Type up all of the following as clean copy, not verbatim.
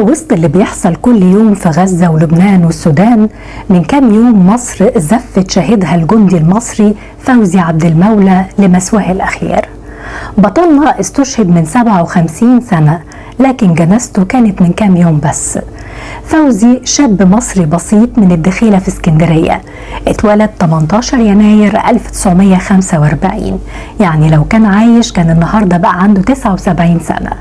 في وسط اللي بيحصل كل يوم في غزة ولبنان والسودان، من كام يوم مصر زفت شهيدها الجندي المصري فوزي عبد المولى لمثواه الأخير. بطلنا استشهد من 57 سنة، لكن جنازته كانت من كام يوم بس. فوزي شاب مصري بسيط من الدخيلة في اسكندرية، اتولد 18 يناير 1945، يعني لو كان عايش كان النهاردة بقى عنده 79 سنة.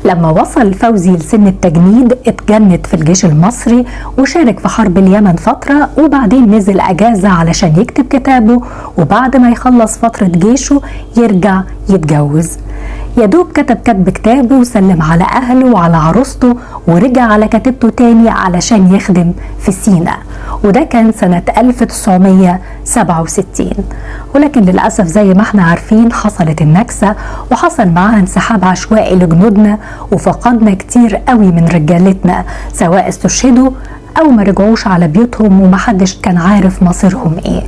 لما وصل فوزي لسن التجنيد اتجند في الجيش المصري وشارك في حرب اليمن فترة، وبعدين نزل أجازة علشان يكتب كتابه، وبعد ما يخلص فترة جيشه يرجع يتجوز. يدوب كتب كتابه وسلم على أهله وعلى عروسته ورجع على كتابته تاني علشان يخدم في سيناء، وده كان سنة 1967. ولكن للأسف زي ما احنا عارفين حصلت النكسة، وحصل معاها انسحاب عشوائي لجنودنا، وفقدنا كتير قوي من رجالتنا، سواء استشهدوا أو ما رجعوش على بيوتهم ومحدش كان عارف مصيرهم ايه.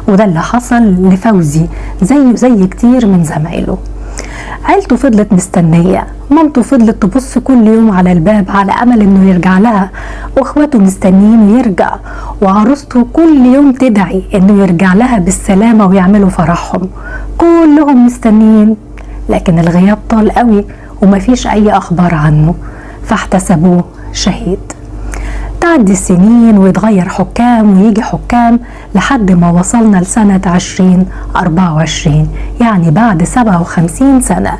وده اللي حصل لفوزي زي كتير من زمايله. عيلته فضلت مستنية، مامته فضلت تبص كل يوم على الباب على أمل إنه يرجع لها، وإخواته مستنيين يرجع، وعروسته كل يوم تدعي إنه يرجع لها بالسلامة ويعملوا فرحهم. كلهم مستنيين، لكن الغياب طال قوي ومفيش أي أخبار عنه، فاحتسبوه شهيد. تعدي السنين ويتغير حكام ويجي حكام لحد ما وصلنا لسنة 2024، يعني بعد 57 سنة،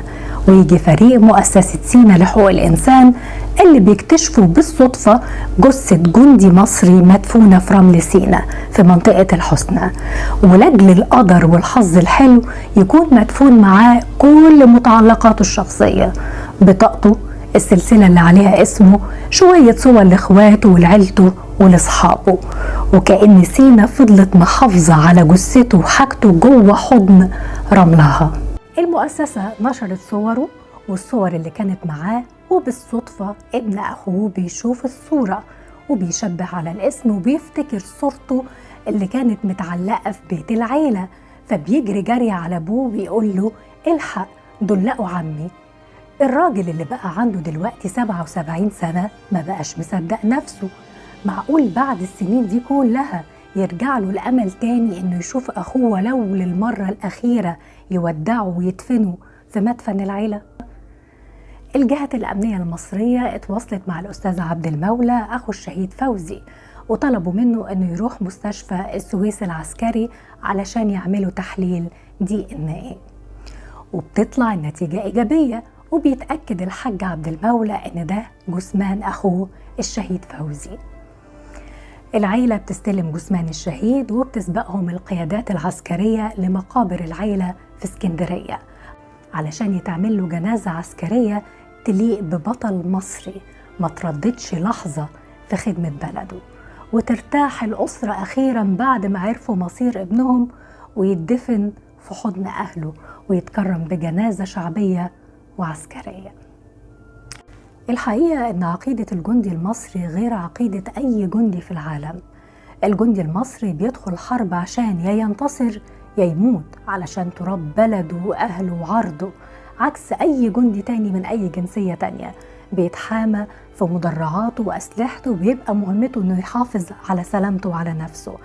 ويجي فريق مؤسسة سينا لحقوق الإنسان اللي بيكتشفوا بالصدفة جثة جندي مصري مدفونة في رمل سينا في منطقة الحسنى، ولأجل القدر والحظ الحلو يكون مدفون معاه كل متعلقاته الشخصية، بطاقته، السلسلة اللي عليها اسمه، شوية صور لاخواته ولعيلته ولاصحابه، وكأن سينا فضلت محافظة على جثته وحاجته جوه حضن رملها. المؤسسة نشرت صوره والصور اللي كانت معاه، وبالصدفة ابن أخوه بيشوف الصورة وبيشبه على الاسم وبيفتكر صورته اللي كانت متعلقة في بيت العيلة، فبيجري جري على أبوه ويقول له الحق دول لقوا عمي. الراجل اللي بقى عنده دلوقتي 77 سنة ما بقاش مصدق نفسه، معقول بعد السنين دي كلها يرجع له الأمل تاني إنه يشوف أخوه ولو للمرة الأخيرة يودعه ويدفنه في مدفن العيلة؟ الجهات الأمنية المصرية اتواصلت مع الأستاذ عبد المولى أخو الشهيد فوزي، وطلبوا منه إنه يروح مستشفى السويس العسكري علشان يعملوا تحليل DNA، وبتطلع النتيجة إيجابية، وبيتأكد الحاج عبد المولى إن ده جثمان أخوه الشهيد فوزي. العيلة بتستلم جثمان الشهيد وبتسبقهم القيادات العسكرية لمقابر العيلة في اسكندرية علشان يتعمل له جنازة عسكرية تليق ببطل مصري ما ترددش لحظة في خدمة بلده، وترتاح الأسرة أخيرا بعد ما عرفوا مصير ابنهم، ويدفن في حضن أهله ويتكرم بجنازة شعبية وعسكرية. الحقيقة إن عقيدة الجندي المصري غير عقيدة أي جندي في العالم. الجندي المصري بيدخل حرب عشان يا ينتصر يا يموت علشان تراب بلده وأهله وعرضه، عكس أي جندي تاني من أي جنسية تانية بيتحامى في مدرعاته وأسلحته وبيبقى مهمته إنه يحافظ على سلامته وعلى نفسه.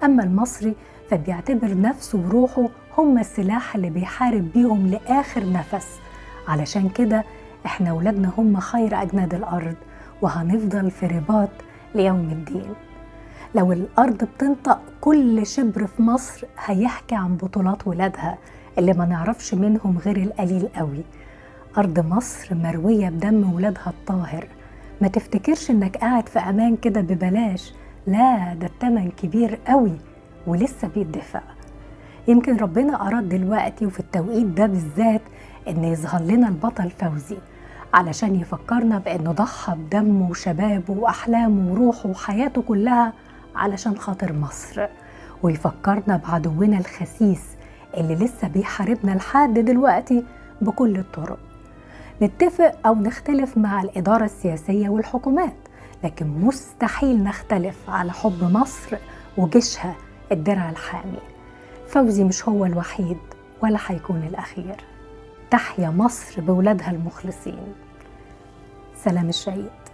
أما المصري فبيعتبر نفسه وروحه هم السلاح اللي بيحارب بيهم لآخر نفس. علشان كده احنا ولادنا هم خير أجناد الأرض، وهنفضل في رباط ليوم الدين. لو الأرض بتنطق كل شبر في مصر هيحكي عن بطولات ولادها اللي ما نعرفش منهم غير القليل قوي. أرض مصر مروية بدم ولادها الطاهر، ما تفتكرش انك قاعد في أمان كده ببلاش، لا ده التمن كبير قوي ولسه بيدفع. يمكن ربنا أراد دلوقتي وفي التوقيت ده بالذات إن يظهر لنا البطل فوزي علشان يفكرنا بأنه ضحى بدمه وشبابه وأحلامه وروحه وحياته كلها علشان خاطر مصر، ويفكرنا بعدونا الخسيس اللي لسه بيحاربنا لحد دلوقتي بكل الطرق. نتفق أو نختلف مع الإدارة السياسية والحكومات، لكن مستحيل نختلف على حب مصر وجيشها الدرع الحامي. فوزي مش هو الوحيد ولا هيكون الأخير. تحيا مصر بولادها المخلصين. سلام الشهيد.